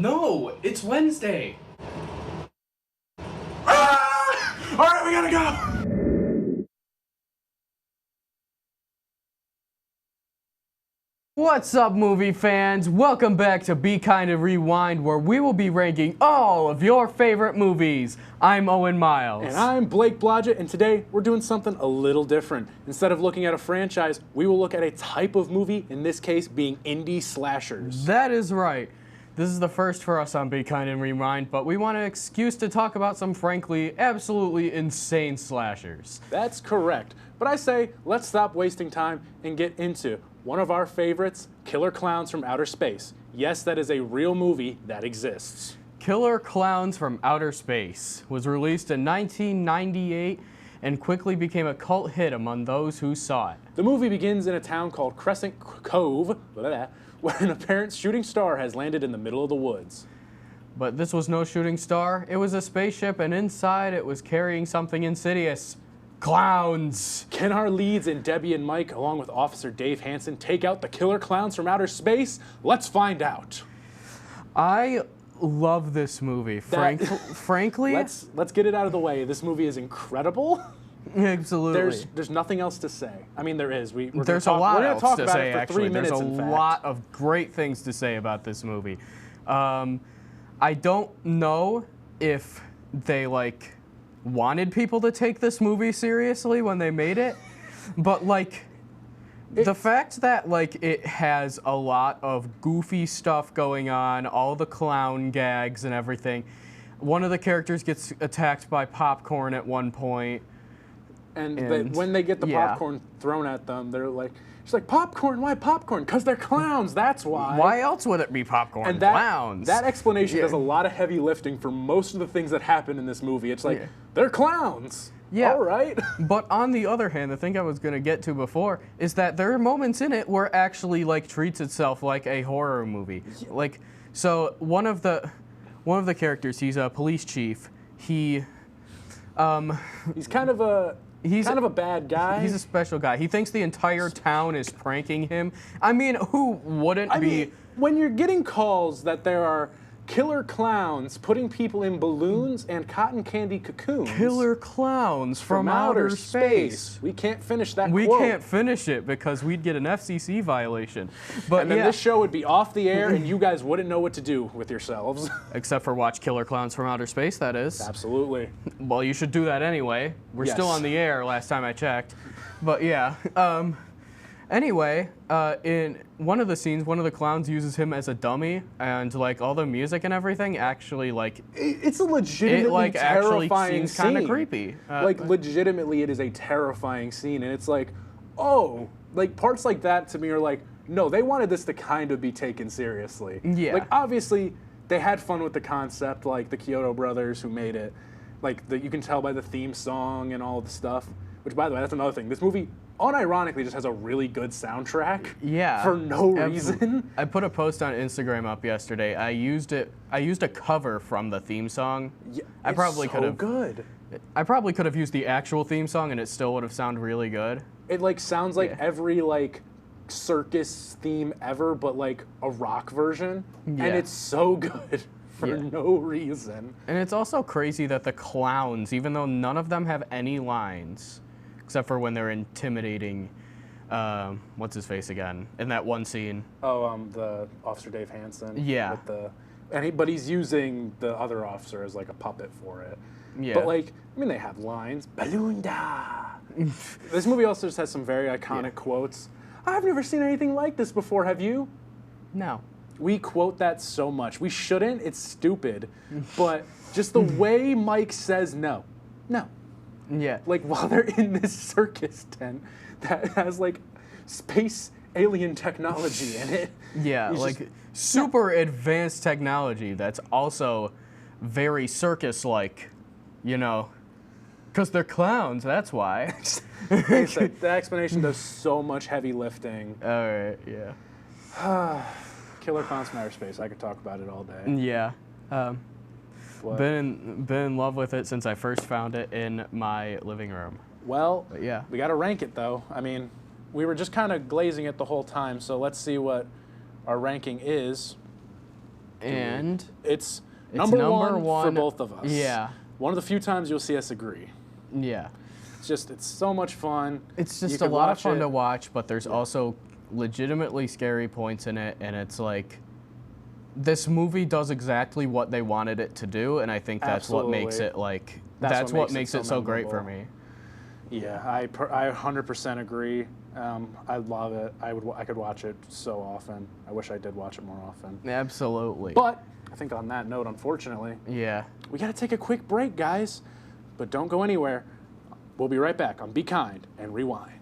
No, it's Wednesday. Ah! All right, we gotta go. What's up, movie fans? Welcome back to Be Kind and Rewind, where we will be ranking all of your favorite movies. I'm Owen Miles. And I'm Blake Blodgett, and today we're doing something a little different. Instead of looking at a franchise, we will look at a type of movie, in this case being indie slashers. That is right. This is the first for us on Be Kind and Rewind, but we want an excuse to talk about some, frankly, absolutely insane slashers. That's correct. But I say, let's stop wasting time and get into one of our favorites, Killer Clowns from Outer Space. Yes, that is a real movie that exists. Killer Clowns from Outer Space was released in 1998 and quickly became a cult hit among those who saw it. The movie begins in a town called Crescent Cove, where an apparent shooting star has landed in the middle of the woods. But this was no shooting star. It was a spaceship, and inside it was carrying something insidious. Clowns! Can our leads in Debbie and Mike, along with Officer Dave Hansen, take out the killer clowns from outer space? Let's find out. I love this movie. Frankly, let's get it out of the way. This movie is incredible. Absolutely. There's nothing else to say. I mean, there is. There's a lot else to say. Actually, there's a in fact. lot of great things to say about this movie. I don't know if they wanted people to take this movie seriously when they made it, but the fact that it has a lot of goofy stuff going on, all the clown gags and everything. One of the characters gets attacked by popcorn at one point. And when they get the popcorn thrown at them, they're like, she's like, popcorn? Why popcorn? Because they're clowns, that's why. Why else would it be popcorn? And Clowns. That explanation does a lot of heavy lifting for most of the things that happen in this movie. It's like, they're clowns. Yeah. All right. But on the other hand, the thing I was going to get to before is that there are moments in it where it actually treats itself like a horror movie. Yeah. So one of the characters, he's a police chief. He's kind of a bad guy. He's a special guy. He thinks the entire town is pranking him. I mean, who wouldn't be? Mean, when you're getting calls that there are killer clowns putting people in balloons and cotton candy cocoons. Killer clowns from outer space. We can't finish that We quote. can't finish it because we'd get an FCC violation. But and then this show would be off the air and you guys wouldn't know what to do with yourselves. Except for watch Killer Clowns from Outer Space, that is. Absolutely. Well, you should do that anyway. We're still on the air last time I checked. But yeah. Anyway, in one of the scenes, one of the clowns uses him as a dummy, and all the music and everything actually it's a legitimately terrifying actually seems kind of creepy. Legitimately, it is a terrifying scene, and it's parts like that to me are no, they wanted this to kind of be taken seriously. Yeah. Obviously, they had fun with the concept, the Kyoto brothers who made it. You can tell by the theme song and all the stuff. Which, by the way, that's another thing. This movie, unironically, just has a really good soundtrack. Yeah. For no reason. I put a post on Instagram up yesterday. I used a cover from the theme song. Yeah, I probably could have. Good. I probably could have used the actual theme song, and it still would have sounded really good. It sounds like every circus theme ever, but a rock version. Yeah. And it's so good. For no reason. And it's also crazy that the clowns, even though none of them have any lines, except for when they're intimidating, what's his face again, in that one scene. Oh, the Officer Dave Hansen. Yeah. But he's using the other officer as a puppet for it. Yeah. But they have lines. Balloonda. This movie also just has some very iconic quotes. I've never seen anything like this before, have you? No. We quote that so much. We shouldn't. It's stupid. But just the way Mike says no. No. Yeah. While they're in this circus tent that has space alien technology in it. Yeah, super advanced technology that's also very circus-like, because they're clowns, that's why. The explanation does so much heavy lifting. All right, yeah. Killer Clowns from Outer Space. I could talk about it all day. Yeah. Been in love with it since I first found it in my living room. Well, yeah. We got to rank it, though. I mean, we were just kind of glazing it the whole time, so let's see what our ranking is. And it's number one for both of us. Yeah. One of the few times you'll see us agree. Yeah. It's so much fun. It's just a lot of fun to watch, but there's also legitimately scary points in it, and it's like this movie does exactly what they wanted it to do, and I think that's what makes it like that's what makes it so great for me. Yeah, I 100% agree. I love it. I could watch it so often. I wish I did watch it more often. Absolutely. But I think on that note, unfortunately, we got to take a quick break, guys. But don't go anywhere. We'll be right back on Be Kind and Rewind.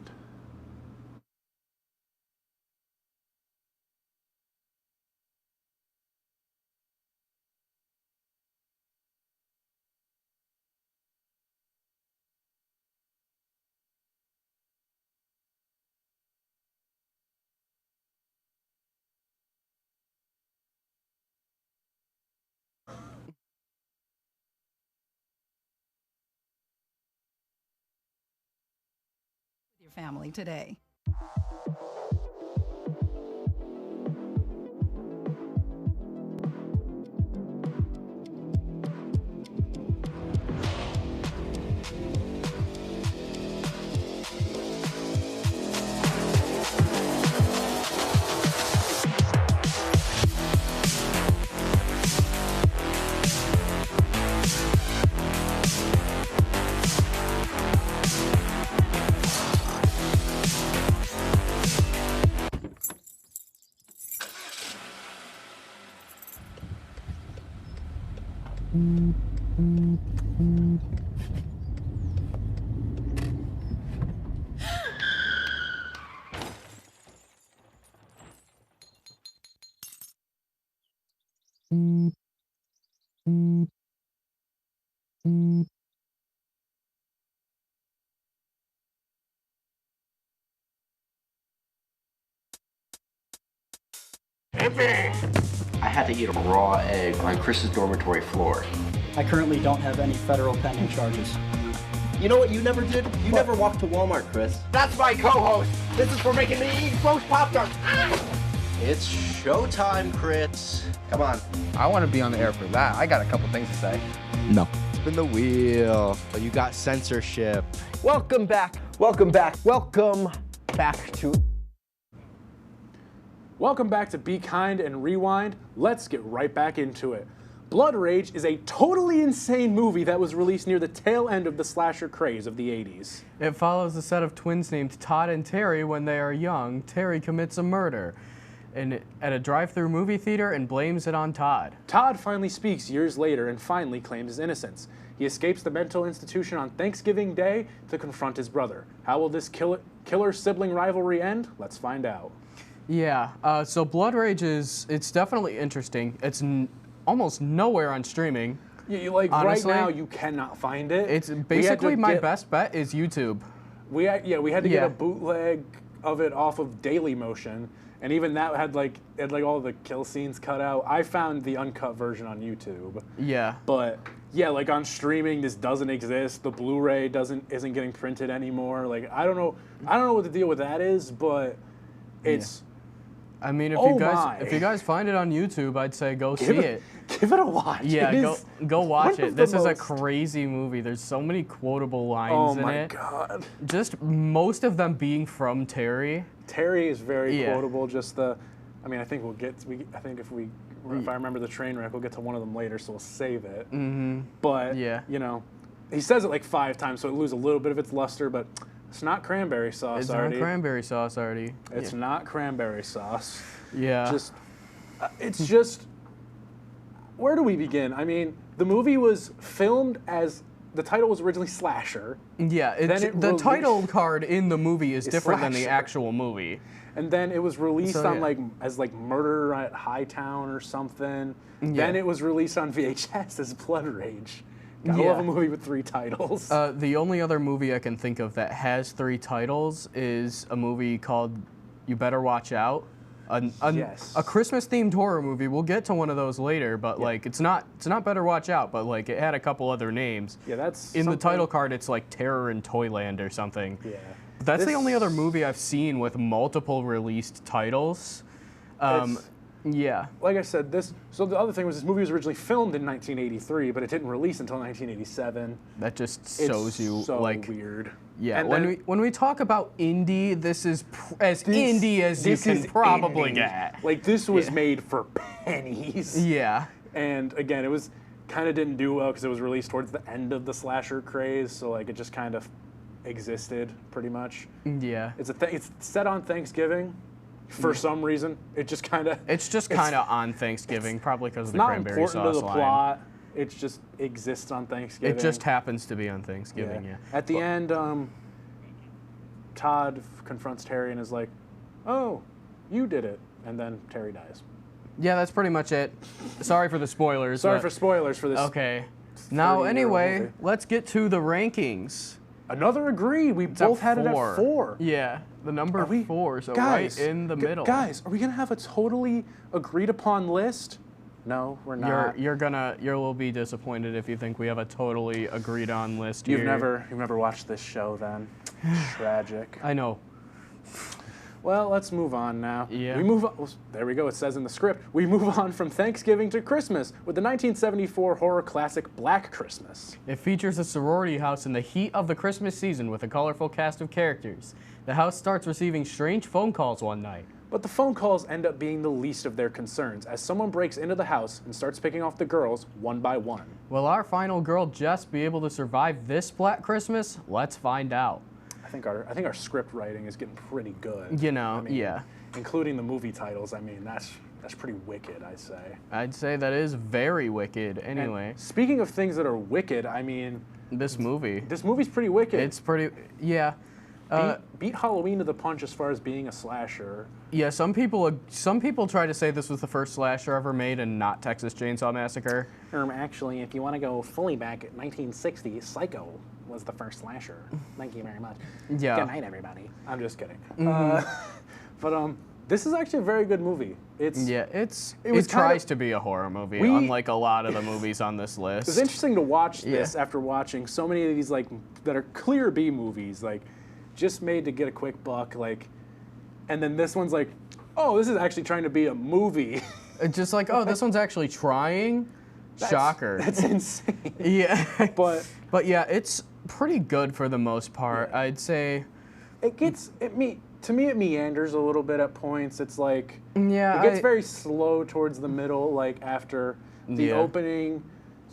Your family today. I had to eat a raw egg on Chris's dormitory floor. I currently don't have any federal pending charges. You know what you never did? You never walked to Walmart, Chris. That's my co-host. This is for making me eat roast Pop-Tarts. It's showtime, Chris. Come on. I want to be on the air for that. I got a couple things to say. No. Spin the wheel. But you got censorship. Welcome back. Welcome back. Welcome back to... Welcome back to Be Kind and Rewind. Let's get right back into it. Blood Rage is a totally insane movie that was released near the tail end of the slasher craze of the 80s. It follows a set of twins named Todd and Terry. When they are young, Terry commits a murder at a drive-through movie theater and blames it on Todd. Todd finally speaks years later and finally claims his innocence. He escapes the mental institution on Thanksgiving Day to confront his brother. How will this killer-sibling rivalry end? Let's find out. Yeah, so Blood Rage it's definitely interesting. It's almost nowhere on streaming. Like honestly, right now, you cannot find it. It's basically my best bet is YouTube. We had to get a bootleg of it off of Dailymotion, and even that had like all the kill scenes cut out. I found the uncut version on YouTube. Yeah. But yeah, like on streaming, this doesn't exist. The Blu-ray isn't getting printed anymore. Like I don't know what the deal with that is, but it's. Yeah. I mean, if you guys find it on YouTube, I'd say go see it. Give it a watch. Yeah, go watch it. This is a crazy movie. There's so many quotable lines in it. Oh my god. Just most of them being from Terry. Terry is very quotable. I think if I remember the train wreck, we'll get to one of them later, so we'll save it. Mm-hmm. But he says it like 5 times, so it loses a little bit of its luster, but. It's not cranberry sauce, Artie. It's not cranberry sauce, Artie. It's not cranberry sauce. Yeah. It's just, where do we begin? I mean, the movie was filmed as, the title was originally Slasher. Yeah, the title card in the movie is different than the actual movie. And then it was released as Murder at Hightown or something. Yeah. Then it was released on VHS as Blood Rage. Gotta love a movie with 3 titles. The only other movie I can think of that has 3 titles is a movie called You Better Watch Out. A Christmas-themed horror movie. We'll get to one of those later, but it's not Better Watch Out, but it had a couple other names. Yeah, that's in the title card. It's like Terror in Toyland or something. Yeah, that's the only other movie I've seen with multiple released titles. Yeah. Like I said, so the other thing was this movie was originally filmed in 1983, but it didn't release until 1987. That just shows you so like weird. Yeah, And when we talk about indie, this is as indie as you can probably get. Like, this was made for pennies. Yeah. And again, it was kind of didn't do well because it was released towards the end of the slasher craze, so like it just kind of existed pretty much. Yeah. It's set on Thanksgiving for some reason. It's just kind of on Thanksgiving, probably because of the not cranberry important sauce to the line. plot. It just exists on Thanksgiving. It just happens to be on Thanksgiving, yeah. At the end, Todd confronts Terry and is like, "Oh, you did it," and then Terry dies. Yeah, that's pretty much it. Sorry for the spoilers. Sorry for spoilers for this. Okay. Now, 30-year-old anyway, movie. let's get to the rankings. Another agreed. We It's at both had it at 4. Yeah, the number Are we 4, so guys, right in the middle. Guys, are we gonna have a totally agreed upon list? No, we're not. You'll be disappointed if you think we have a totally agreed on list You've here. never watched this show then. Tragic. I know. Well, let's move on now. Yeah. We move on. Well, there we go. It says in the script. We move on from Thanksgiving to Christmas with the 1974 horror classic Black Christmas. It features a sorority house in the heat of the Christmas season with a colorful cast of characters. The house starts receiving strange phone calls one night. But the phone calls end up being the least of their concerns as someone breaks into the house and starts picking off the girls one by one. Will our final girl Jess be able to survive this Black Christmas? Let's find out. I think our script writing is getting pretty good. You know, I mean, yeah. Including the movie titles. I mean, that's pretty wicked, I'd say. I'd say that is very wicked. And Anyway, speaking of things that are wicked, I mean, this movie's pretty wicked. It's pretty, yeah. Beat Halloween to the punch as far as being a slasher. Yeah, some people try to say this was the first slasher ever made and not Texas Chainsaw Massacre. Actually, if you want to go fully back at 1960, Psycho was the first slasher. Thank you very much. Yeah. Good night, everybody. I'm just kidding. But this is actually a very good movie. It tries to be a horror movie, unlike a lot of the movies on this list. It's interesting to watch this after watching so many of these like that are clear B movies, like just made to get a quick buck, like, and then this one's like, oh, this is actually trying to be a movie. It's just like, oh, this one's actually trying. Shocker. That's insane. Yeah. But yeah, it's pretty good for the most part. Yeah. I'd say to me it meanders a little bit at points. It's like it yeah, gets very slow towards the middle, like after the opening,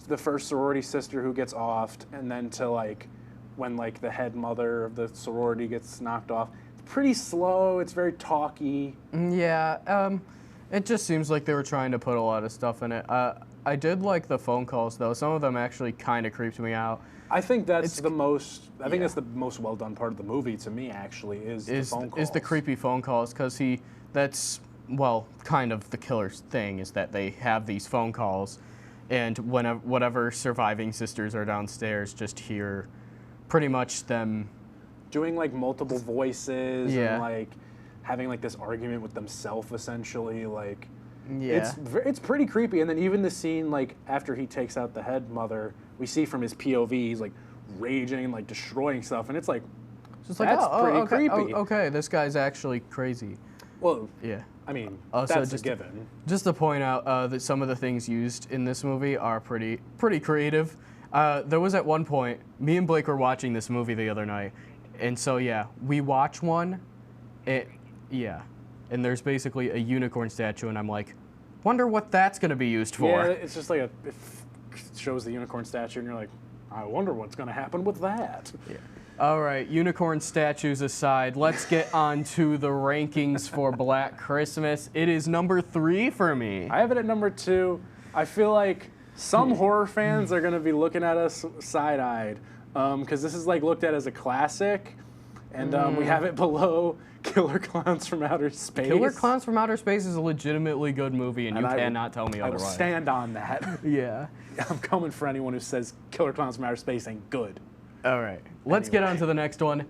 the first sorority sister who gets offed, and then to like when like the head mother of the sorority gets knocked off. It's pretty slow. It's very talky. Yeah. It just seems like they were trying to put a lot of stuff in it. I did like the phone calls though. Some of them actually kind of creeped me out. I think that's the most. I think that's the most well done part of the movie to me. Actually, is the phone calls. Is the creepy phone calls because that's kind of the killer's thing is that they have these phone calls, and whatever surviving sisters are downstairs just hear pretty much them doing like multiple voices Yeah. and like having like this argument with themselves essentially. Like yeah. it's pretty creepy. And then even the scene like after he takes out the head mother, we see from his POV he's like raging and like destroying stuff, and it's like just like that's pretty okay, creepy. Okay, this guy's actually crazy. Well, Yeah. I mean, Also, that's just a given. Just to point out that some of the things used in this movie are pretty creative. There was at one point, me and Blake were watching this movie the other night, and so yeah, we watch one, and there's basically a unicorn statue, and I'm like, wonder what that's gonna be used for. Yeah, it's just like it shows the unicorn statue, and you're like, I wonder what's gonna happen with that. Yeah. All right, unicorn statues aside, let's get on to the rankings for Black Christmas. It is number 3 for me. I have it at number 2. I feel like some horror fans are going to be looking at us side-eyed because this is like looked at as a classic, and we have it below Killer Clowns from Outer Space. Killer Clowns from Outer Space is a legitimately good movie, and you cannot tell me I will otherwise. stand on that. Yeah. I'm coming for anyone who says Killer Clowns from Outer Space ain't good. All right, let's get on to the next one.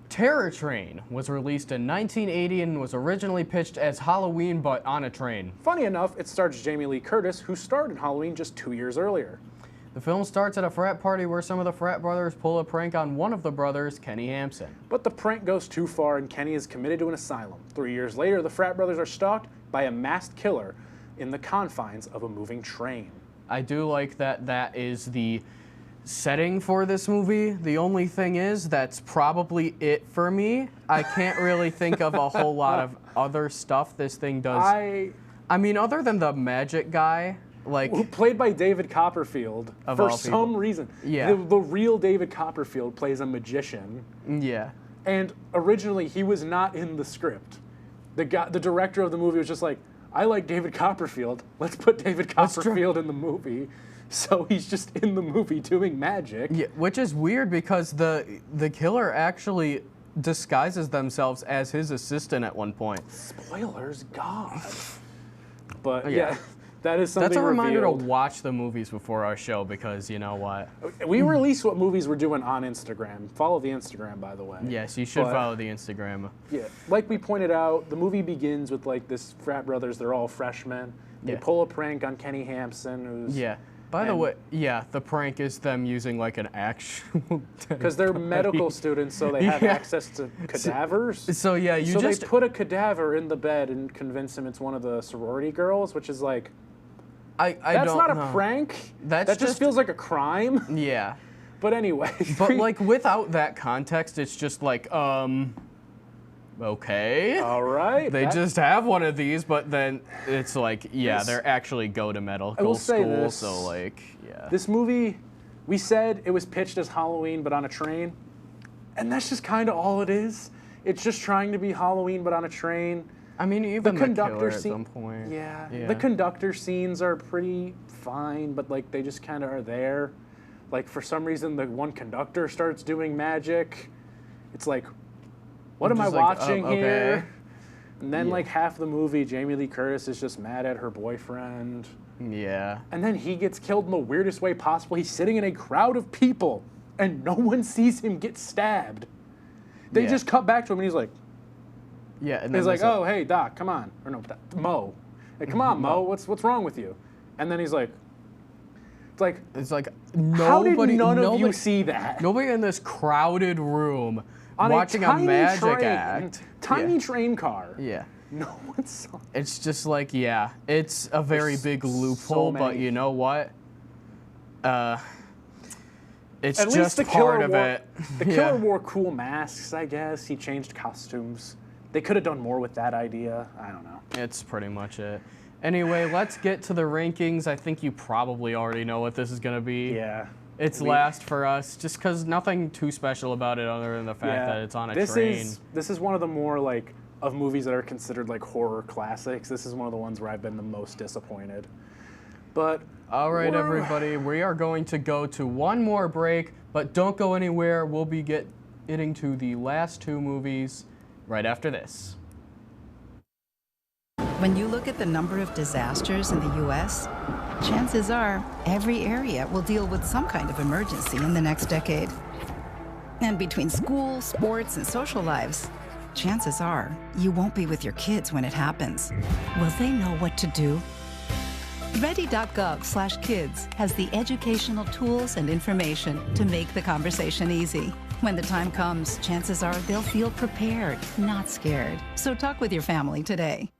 Terror Train was released in 1980 and was originally pitched as Halloween, but on a train. Funny enough, it stars Jamie Lee Curtis, who starred in Halloween just 2 years earlier. The film starts at a frat party where some of the frat brothers pull a prank on one of the brothers, Kenny Hampson. But the prank goes too far and Kenny is committed to an asylum. 3 years later, the frat brothers are stalked by a masked killer in the confines of a moving train. I do like that that is the setting for this movie. The only thing is, that's probably it for me. I can't really think of a whole lot of other stuff this thing does. I mean, other than the magic guy, like... Who played by David Copperfield, for some reason. Yeah. The real David Copperfield plays a magician. Yeah. And originally, he was not in the script. The director of the movie was just like, I like David Copperfield. Let's put David Copperfield in the movie. So he's just in the movie doing magic. Yeah, which is weird because the killer actually disguises themselves as his assistant at one point. Spoilers, God. But Yeah. yeah, that is something That's a reminder revealed. to watch the movies before our show because you know what? We release what movies we're doing on Instagram. Follow the Instagram, by the way. Yes, you should But- follow the Instagram. Yeah, like we pointed out, the movie begins with like this frat brothers. They're all freshmen. They Yeah. pull a prank on Kenny Hampson, who's Yeah. By the And- way, yeah, the prank is them using like an actual... because they're medical students, so they have Yeah. access to cadavers. So yeah, you So just... they put a cadaver in the bed and convince him it's one of the sorority girls, which is like I that's don't not a know. prank. That's that just just- feels like a crime. Yeah. But anyway, But like without that context, it's just like, okay. all right, They that- just have one of these, but then it's like, yeah, This- they're actually go to medical I will say school, this. so like, yeah. This movie, we said it was pitched as Halloween, but on a train, and that's just kind of all it is. It's just trying to be Halloween, but on a train. I mean, The even the conductor killer at scene, some point. yeah, the conductor scenes are pretty fine, but like they just kind of are there. Like for some reason, the one conductor starts doing magic. It's like, what am I just like, oh, watching okay. here? And then Yeah. like half the movie, Jamie Lee Curtis is just mad at her boyfriend. Yeah. And then he gets killed in the weirdest way possible. He's sitting in a crowd of people, and no one sees him get stabbed. They Yeah. just cut back to him, and he's like, Yeah, and he's like, there's "Oh, hey, Doc, come on." Or no, Mo. Hey, come on, Mo. What's wrong with you? And then he's like, it's like, it's like how nobody, did none of nobody, you see that? nobody in this crowded room On watching a tiny magic train, act. Tiny Yeah. train car. Yeah. No one saw. It's just like, yeah, it's a very There's big so loophole, but many. you know what? It's At least just the part killer of wore, it. The killer wore cool masks, I guess. He changed costumes. They could have done more with that idea. I don't know. It's pretty much it. Anyway, let's get to the rankings. I think you probably already know what this is going to be. Yeah. It's last for us, just because nothing too special about it other than the fact that it's on a train. This is one of the more like of movies that are considered like horror classics. This is one of the ones where I've been the most disappointed. But All right, everybody, we are going to go to one more break, but don't go anywhere. We'll be getting to the last two movies right after this. When you look at the number of disasters in the U.S., chances are every area will deal with some kind of emergency in the next decade. And between school, sports, and social lives, chances are you won't be with your kids when it happens. Will they know what to do? Ready.gov/kids has the educational tools and information to make the conversation easy. When the time comes, chances are they'll feel prepared, not scared. So talk with your family today.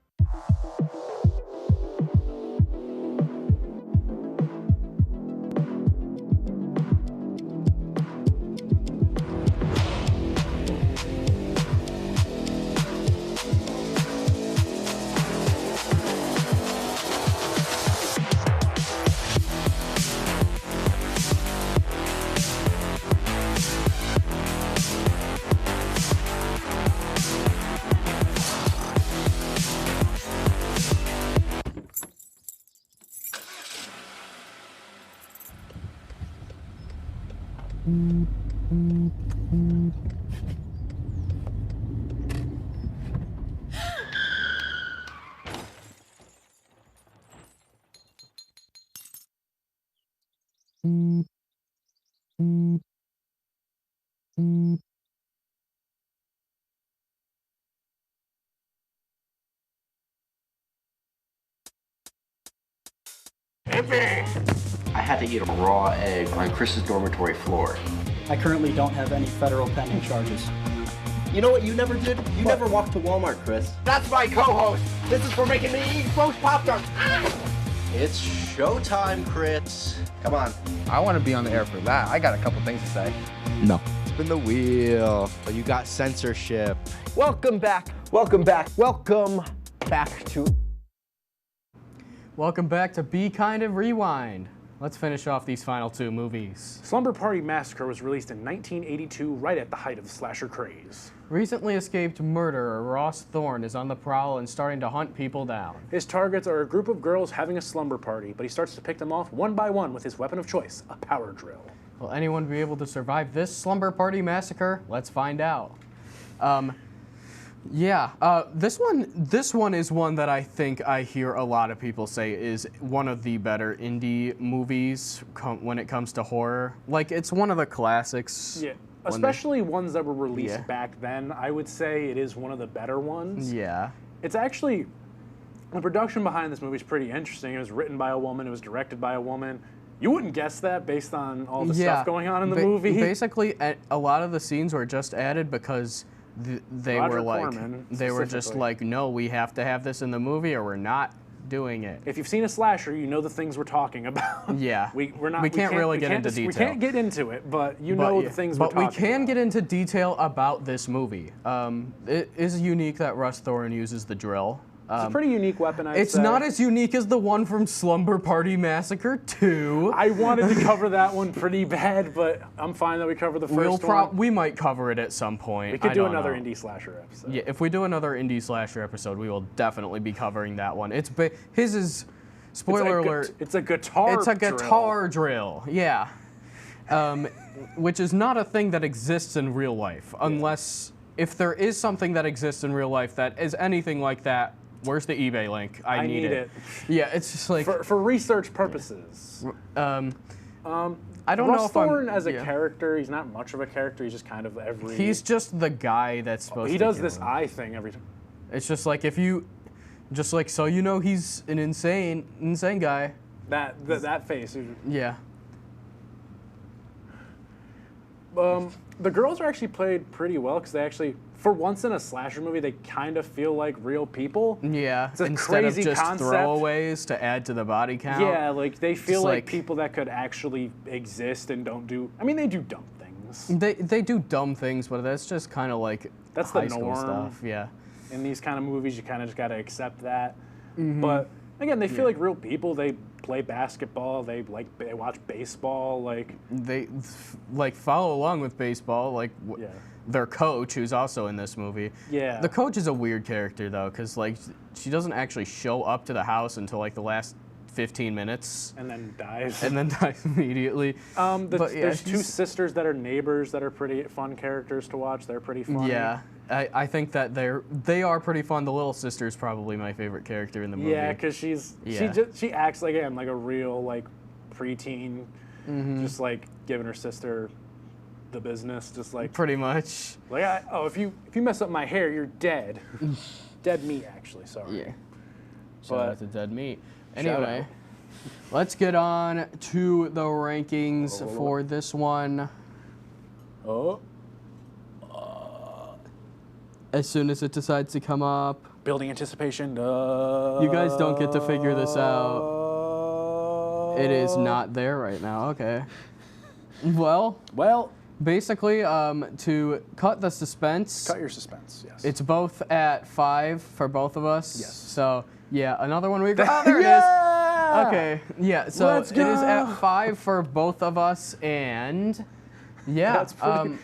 I had to eat a raw egg on Chris's dormitory floor. I currently don't have any federal pending charges. You know what you never did? You never walked to Walmart, Chris. That's my co-host. This is for making me eat roast Pop-Tarts. It's showtime, Chris. Come on. I want to be on the air for that. I got a couple things to say. No. Spin the wheel. But you got censorship. Welcome back. Welcome back. Welcome back to. Welcome back to Be Kind and Rewind. Let's finish off these final two movies. Slumber Party Massacre was released in 1982, right at the height of the slasher craze. Recently escaped murderer Ross Thorne is on the prowl and starting to hunt people down. His targets are a group of girls having a slumber party, but he starts to pick them off one by one with his weapon of choice, a power drill. Will anyone be able to survive this Slumber Party Massacre? Let's find out. This one is one that I think I hear a lot of people say is one of the better indie movies when it comes to horror. Like, it's one of the classics. Yeah, especially ones that were released back then. I would say it is one of the better ones. Yeah. It's actually, the production behind this movie is pretty interesting. It was written by a woman, it was directed by a woman. You wouldn't guess that based on all the stuff going on in the movie. Basically, a lot of the scenes were just added because they were just like, no, we have to have this in the movie or we're not doing it. If you've seen a slasher, you know the things we're talking about. Yeah. We can't really get into detail. We can't get into it, but you know the things we're talking about. But we can get into detail about this movie. It is unique that Russ Thorne uses the drill. It's a pretty unique weapon, I'd say. It's not as unique as the one from Slumber Party Massacre 2. I wanted to cover that one pretty bad, but I'm fine that we cover the first one. We might cover it at some point. We could do another indie slasher episode. Yeah, if we do another indie slasher episode, we will definitely be covering that one. His is, spoiler alert. It's a guitar It's a guitar drill, yeah. Which is not a thing that exists in real life, unless, if there is something that exists in real life that is anything like that, where's the eBay link? I need it. Yeah, it's just like for research purposes. I don't know Russ if Thorne as a character, he's not much of a character. He's just kind of He's just the guy that's supposed to. He does this eye thing every time. It's just like so you know he's an insane guy. That face. Yeah. The girls are actually played pretty well because they actually, for once in a slasher movie, they kind of feel like real people. Yeah, it's a instead crazy of just concept. Throwaways to add to the body count. Yeah, like they feel like people that could actually exist and don't do. I mean, they do dumb things. They do dumb things, but that's just kind of like that's high the school norm. Stuff. Yeah. In these kind of movies, you kind of just got to accept that. But again, they feel like real people. They play basketball. They watch baseball. They follow along with baseball. Their coach, who's also in this movie. Yeah. The coach is a weird character though, because she doesn't actually show up to the house until the last 15 minutes. And then dies. And then dies immediately. There's two sisters that are neighbors that are pretty fun characters to watch. They're pretty funny. Yeah. I think that they are pretty fun. The little sister's probably my favorite character in the movie. Yeah, because she acts like a real preteen, just giving her sister the business, just pretty much. If you mess up my hair, you're dead. Dead meat, actually. Sorry. Yeah. Shout out to dead meat. Anyway, let's get on to the rankings for this one. As soon as it decides to come up. Building anticipation. You guys don't get to figure this out. It is not there right now. Okay. Well, basically, to cut the suspense. Cut your suspense, yes. It's both at 5 for both of us. Yes. So, yeah, another one we got. Oh, there it is. Okay. Yeah, so it is at 5 for both of us, and yeah. That's pretty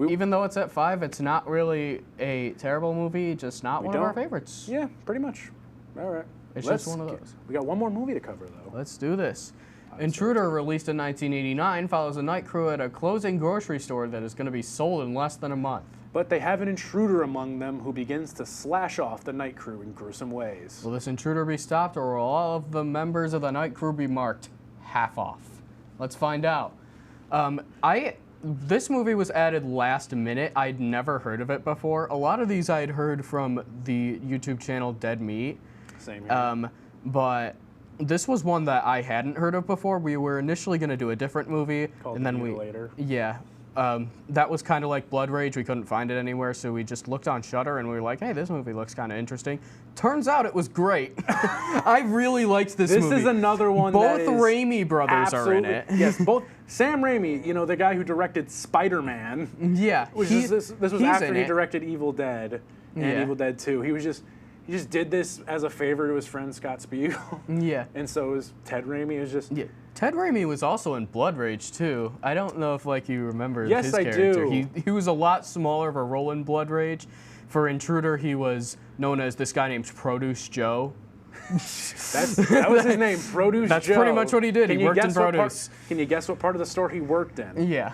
even though it's at 5, it's not really a terrible movie, just not one of our favorites. Yeah, pretty much. All right. It's just one of those. We got one more movie to cover, though. Let's do this. Intruder, released in 1989, follows a night crew at a closing grocery store that is going to be sold in less than a month. But they have an intruder among them who begins to slash off the night crew in gruesome ways. Will this intruder be stopped, or will all of the members of the night crew be marked half off? Let's find out. This movie was added last minute. I'd never heard of it before. A lot of these I'd heard from the YouTube channel Dead Meat. Same here. But this was one that I hadn't heard of before. We were initially going to do a different movie, Called and then Mutilator. Yeah, that was kind of like Blood Rage. We couldn't find it anywhere, so we just looked on Shudder and we were like, hey, this movie looks kind of interesting. Turns out it was great. I really liked this movie. This is another one Both that is Raimi brothers are in it. Yes, both. Sam Raimi, the guy who directed Spider-Man. Yeah. This was after he it. directed Evil Dead and Evil Dead 2. He just did this as a favor to his friend Scott Spiegel. Yeah. And so was Ted Raimi. It was just... Yeah. Ted Raimi was also in Blood Rage, too. I don't know if, you remember yes, his I character. do. He was a lot smaller of a role in Blood Rage. For Intruder, he was known as this guy named Produce Joe. That was his name, Produce That's Joe. pretty much what he did. He worked in produce. Can you guess what part of the store he worked in? Yeah.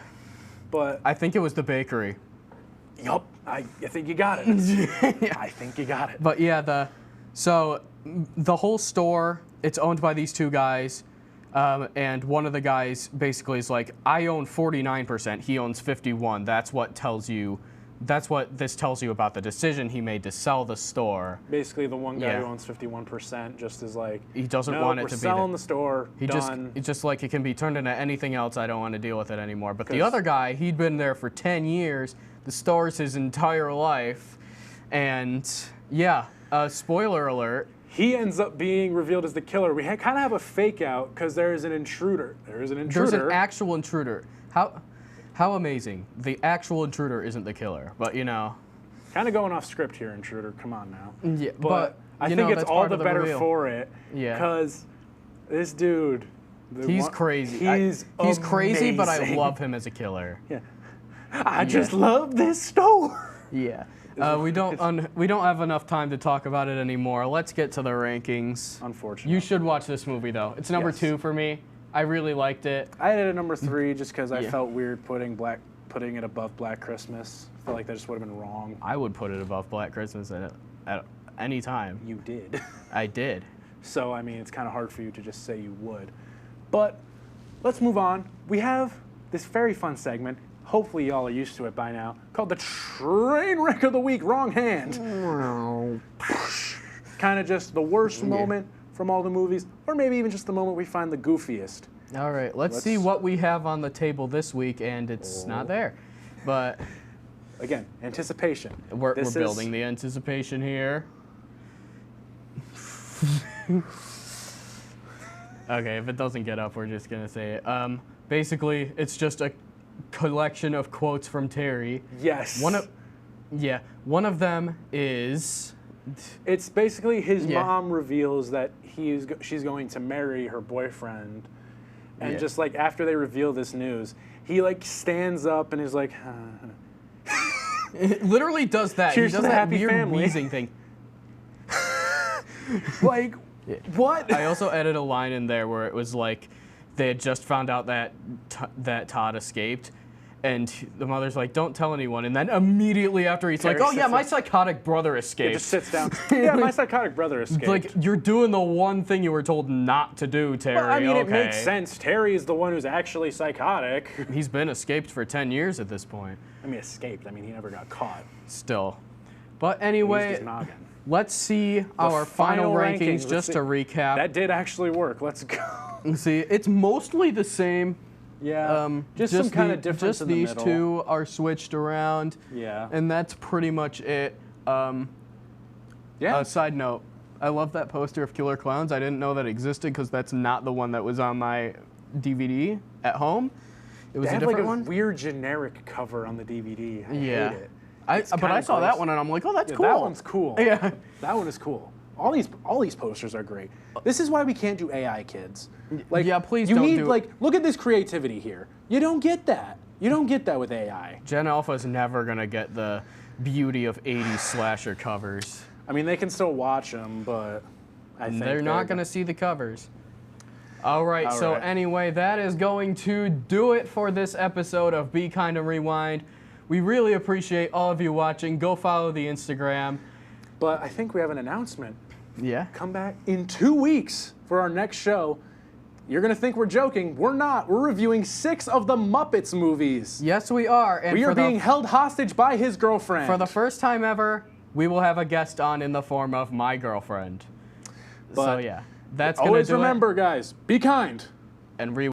But I think it was the bakery. Yup, I think you got it. Yeah. I think you got it. But yeah, so the whole store, it's owned by these two guys. And one of the guys basically is like, I own 49%, he owns 51. That's what this tells you about the decision he made to sell the store. Basically, the one guy who owns 51% just is like, he doesn't want it to be selling the store. It's just like, it can be turned into anything else. I don't want to deal with it anymore. But the 'Cause- other guy, he'd been there for 10 years. The store's his entire life. And yeah, spoiler alert. He ends up being revealed as the killer. We kind of have a fake out because there is an intruder. There's an actual intruder. How amazing. The actual intruder isn't the killer, but Kind of going off script here, intruder. Come on now. Yeah, but I think it's all the better for it. Yeah. Because this dude. He's crazy. He's crazy, but I amazing. love him as a killer. Yeah. I just love this store. Yeah. We don't have enough time to talk about it anymore. Let's get to the rankings. Unfortunately. You should watch this movie though. It's number 2 for me. I really liked it. I had it at number 3 just because I felt weird putting it above Black Christmas. I felt like that just would have been wrong. I would put it above Black Christmas at any time. You did. I did. So, I mean, it's kind of hard for you to just say you would. But let's move on. We have this very fun segment. Hopefully y'all are used to it by now, called the Train Wreck of the Week, Wrong Hand. Kind of just the worst moment from all the movies, or maybe even just the moment we find the goofiest. All right, let's see what we have on the table this week, and it's not there. But again, anticipation. We're building the anticipation here. Okay, if it doesn't get up, we're just gonna say it. Basically, it's just a collection of quotes from Terry. Yes. One of them is. It's basically his mom reveals that she's going to marry her boyfriend, and just like after they reveal this news, he like stands up and is like. It literally does that. Cheers he does to the that happy weird family. wheezing thing. Like, what? I also added a line in there where it was like they had just found out that Todd escaped, and the mother's like, "Don't tell anyone." And then immediately after, he's Terry like, "Oh yeah, sits my up. psychotic brother He escaped." just sits down. Yeah, my psychotic brother escaped. Like, you're doing the one thing you were told not to do, Terry. Well, I mean, okay. it makes sense. Terry is the one who's actually psychotic. He's been escaped for 10 years at this point. I mean, escaped. I mean, he never got caught. Still. But He used anyway, his noggin. let's see our final rankings just to recap. That did actually work. Let's go. See, it's mostly the same. Yeah. Just some kind of difference Just in the these middle. two are switched around. Yeah. And that's pretty much it. Yeah. Side note, I love that poster of Killer Clowns. I didn't know that existed because that's not the one that was on my DVD at home. It was They a have like different a one. weird generic cover on the DVD. I hate it. It's But I kinda saw that gross. one and I'm like, oh, that's Yeah, cool. that one's cool. Yeah. That one is cool. All these posters are great. This is why we can't do AI, kids. Like, Yeah, please you don't need, do- like, look at this creativity here. You don't get that. You don't get that with AI. Gen Alpha's never going to get the beauty of 80s slasher covers. I mean, they can still watch them, but I think They're not going to see the covers. All right, All so right. anyway, that is going to do it for this episode of Be Kind and Rewind. We really appreciate all of you watching. Go follow the Instagram. But I think we have an announcement. Yeah. Come back in 2 weeks for our next show. You're going to think we're joking. We're not. We're reviewing 6 of the Muppets movies. Yes, we are. And We are being held hostage by his girlfriend. For the first time ever, we will have a guest on in the form of my girlfriend. So But yeah, that's going to always do remember, guys, be kind. it. And